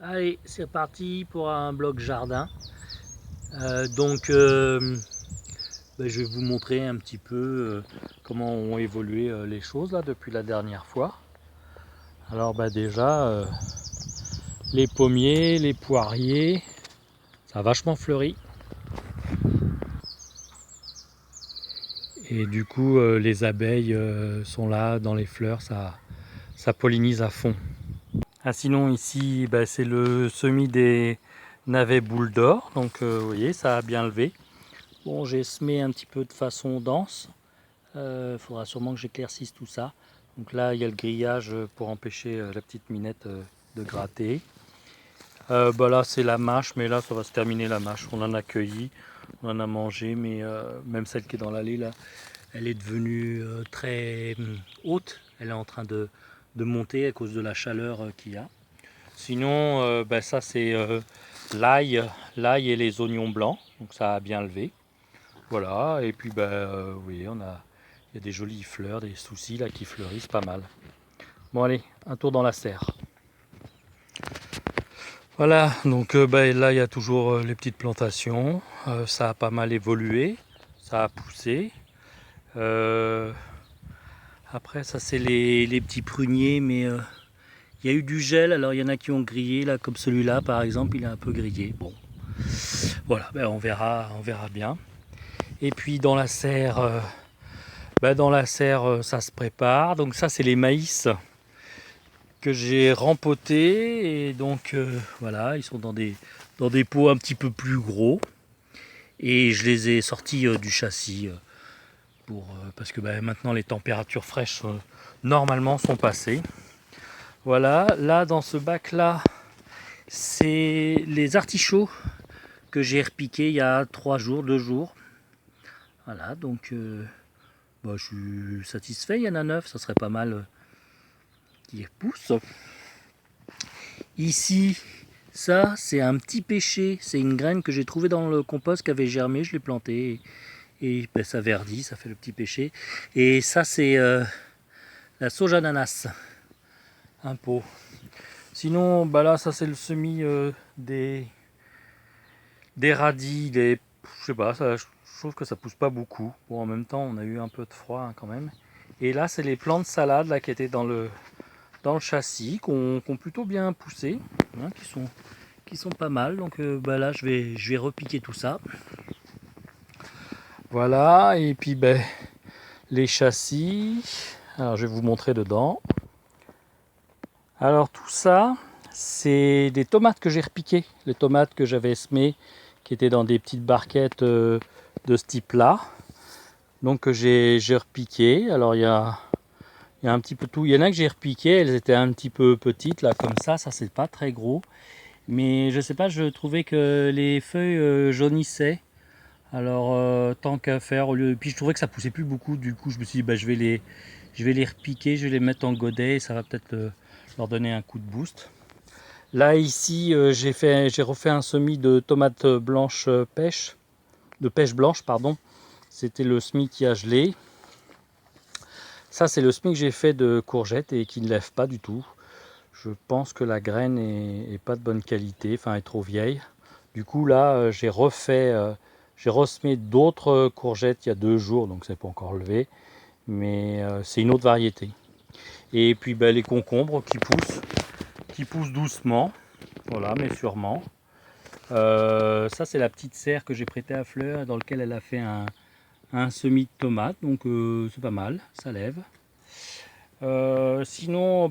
Allez, c'est parti pour un bloc jardin. Je vais vous montrer un petit peu comment ont évolué les choses là depuis la dernière fois. Alors déjà, les pommiers, les poiriers, ça a vachement fleuri. Et du coup, les abeilles sont là dans les fleurs, ça pollinise à fond. Ah, sinon ici, c'est le semis des navets boules d'or. Donc vous voyez, ça a bien levé. Bon, j'ai semé un petit peu de façon dense. Faudra sûrement que j'éclaircisse tout ça. Donc là, il y a le grillage pour empêcher la petite minette de gratter. Là, c'est la mâche, mais là, ça va se terminer la mâche. On en a cueilli, on en a mangé, mais même celle qui est dans l'allée, là, elle est devenue très haute. Elle est en train de monter à cause de la chaleur qu'il y a. Sinon, ça, c'est l'ail et les oignons blancs. Donc ça a bien levé. Voilà, et puis oui, il y a des jolies fleurs, des soucis là qui fleurissent pas mal. Bon allez, un tour dans la serre. Voilà, donc là il y a toujours les petites plantations. Ça a pas mal évolué, ça a poussé. Euh, Après ça c'est les petits pruniers, mais il y a eu du gel, alors il y en a qui ont grillé, là comme celui-là par exemple, il est un peu grillé. Bon, voilà, on verra bien. Et puis dans la serre, ça se prépare. Donc ça, c'est les maïs que j'ai rempotés. Et donc, voilà, ils sont dans des pots un petit peu plus gros. Et je les ai sortis du châssis parce que maintenant, les températures fraîches, normalement, sont passées. Voilà, là, dans ce bac-là, c'est les artichauts que j'ai repiqués il y a 3 jours, 2 jours. Voilà, donc je suis satisfait. Il y en a 9, ça serait pas mal qui poussent. Ici, ça, c'est un petit pêcher. C'est une graine que j'ai trouvée dans le compost qui avait germé. Je l'ai planté et ça verdit, ça fait le petit pêcher. Et ça, c'est la sauge ananas. Un pot. Sinon, là, ça, c'est le semis des radis. Je sais pas, je trouve que ça pousse pas beaucoup. Bon, en même temps, on a eu un peu de froid quand même. Et là, c'est les plants de salade là, qui étaient dans le châssis, qui ont plutôt bien poussé, hein, qui sont pas mal. Donc là, je vais repiquer tout ça. Voilà, et puis les châssis. Alors, je vais vous montrer dedans. Alors, tout ça, c'est des tomates que j'ai repiquées. Les tomates que j'avais semées, qui étaient dans des petites barquettes de ce type-là. Donc, j'ai repiqué. Alors, il y a un petit peu tout. Il y en a que j'ai repiqué, elles étaient un petit peu petites, là, comme ça. Ça, c'est pas très gros. Mais je sais pas, je trouvais que les feuilles jaunissaient. Alors tant qu'à faire, puis je trouvais que ça poussait plus beaucoup, du coup je me suis dit je vais les repiquer, je vais les mettre en godet et ça va peut-être leur donner un coup de boost. Là ici j'ai refait un semis de tomates blanches de pêche blanche pardon. C'était le semis qui a gelé. Ça c'est le semis que j'ai fait de courgettes et qui ne lève pas du tout. Je pense que la graine est pas de bonne qualité, enfin est trop vieille. Du coup là j'ai ressemé d'autres courgettes il y a 2 jours, donc c'est pas encore levé, mais c'est une autre variété. Et puis les concombres qui poussent doucement, voilà, mais sûrement. Ça c'est la petite serre que j'ai prêtée à Fleur, dans lequel elle a fait un semis de tomates, donc c'est pas mal, ça lève. Sinon,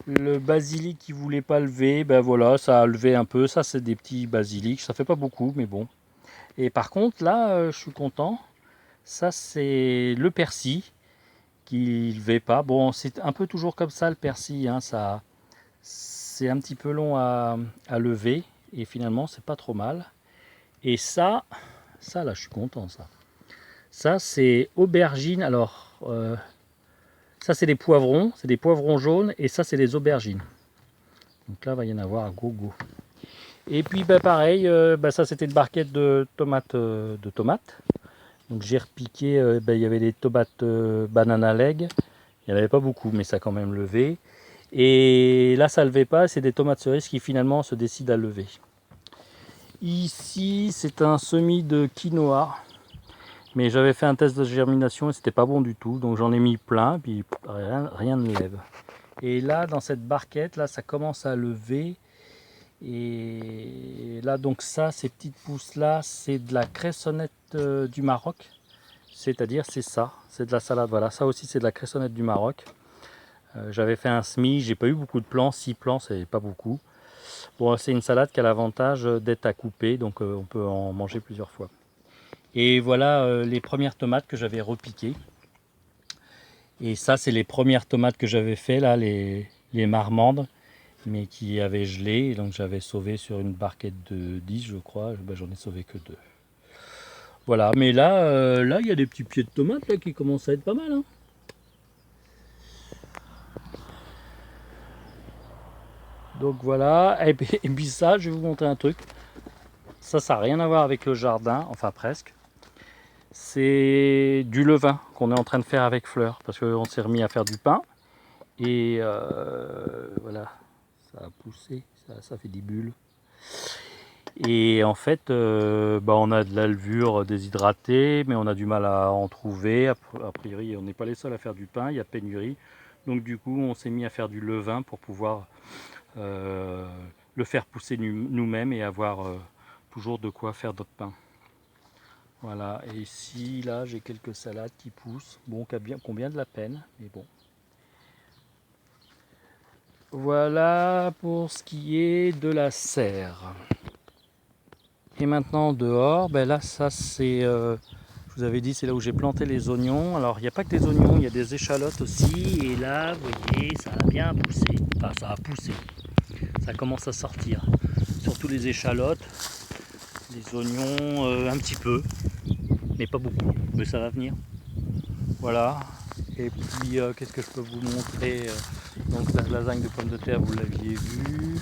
le basilic qui voulait pas lever, voilà, ça a levé un peu. Ça, c'est des petits basilics. Ça fait pas beaucoup, mais bon. Et par contre, là, je suis content. Ça, c'est le persil qui levait pas. Bon, c'est un peu toujours comme ça le persil. Hein, ça, c'est un petit peu long à lever. Et finalement, c'est pas trop mal. Et ça là, je suis content. Ça c'est aubergine. Alors, ça, c'est des poivrons jaunes, et ça, c'est des aubergines. Donc là, il va y en avoir à gogo. Et puis, pareil, ça, c'était une barquette de tomates. Donc j'ai repiqué, il y avait des tomates banana leg. Il n'y en avait pas beaucoup, mais ça a quand même levé. Et là ça ne levait pas, c'est des tomates cerises qui finalement se décident à lever. Ici c'est un semis de quinoa, mais j'avais fait un test de germination et c'était pas bon du tout, donc j'en ai mis plein, puis rien ne lève. Et là dans cette barquette, là ça commence à lever. Et là donc ça, ces petites pousses là, c'est de la cressonnette du Maroc. C'est-à-dire c'est ça, c'est de la salade, voilà, ça aussi c'est de la cressonnette du Maroc. J'avais fait un semis, j'ai pas eu beaucoup de plants, 6 plants c'est pas beaucoup. Bon, c'est une salade qui a l'avantage d'être à couper, donc on peut en manger plusieurs fois. Et voilà les premières tomates que j'avais repiquées. Et ça c'est les premières tomates que j'avais fait là, les marmandes, mais qui avaient gelé, donc j'avais sauvé sur une barquette de 10 je crois, j'en ai sauvé que 2. Voilà, mais là, là il y a des petits pieds de tomates là, qui commencent à être pas mal. Hein. Donc voilà, et puis ça, je vais vous montrer un truc. Ça n'a rien à voir avec le jardin, enfin presque. C'est du levain qu'on est en train de faire avec Fleur, parce qu'on s'est remis à faire du pain. Et voilà, ça a poussé, ça fait des bulles. Et en fait, on a de la levure déshydratée, mais on a du mal à en trouver. A priori, on n'est pas les seuls à faire du pain, il y a pénurie. Donc du coup, on s'est mis à faire du levain pour pouvoir le faire pousser nous-mêmes et avoir toujours de quoi faire notre pain. Voilà, et ici, là, j'ai quelques salades qui poussent, bon, qui ont bien de la peine, mais bon. Voilà pour ce qui est de la serre. Et maintenant dehors, ben là ça c'est, je vous avais dit, c'est là où j'ai planté les oignons. Alors il n'y a pas que des oignons, il y a des échalotes aussi. Et là, vous voyez, ça a bien poussé. Enfin ça a poussé, ça commence à sortir. Surtout les échalotes, les oignons un petit peu, mais pas beaucoup, mais ça va venir. Voilà. Et puis qu'est-ce que je peux vous montrer, donc la lasagne de pommes de terre, vous l'aviez vu.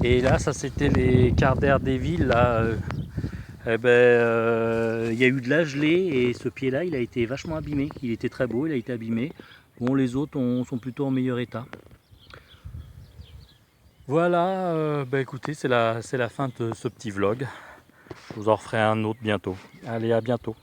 Et là, ça c'était les quarts d'air des villes là. Il y a eu de la gelée et ce pied-là, il a été vachement abîmé. Il était très beau, il a été abîmé. Bon, les autres sont plutôt en meilleur état. Voilà, écoutez, c'est la fin de ce petit vlog. Je vous en referai un autre bientôt. Allez, à bientôt.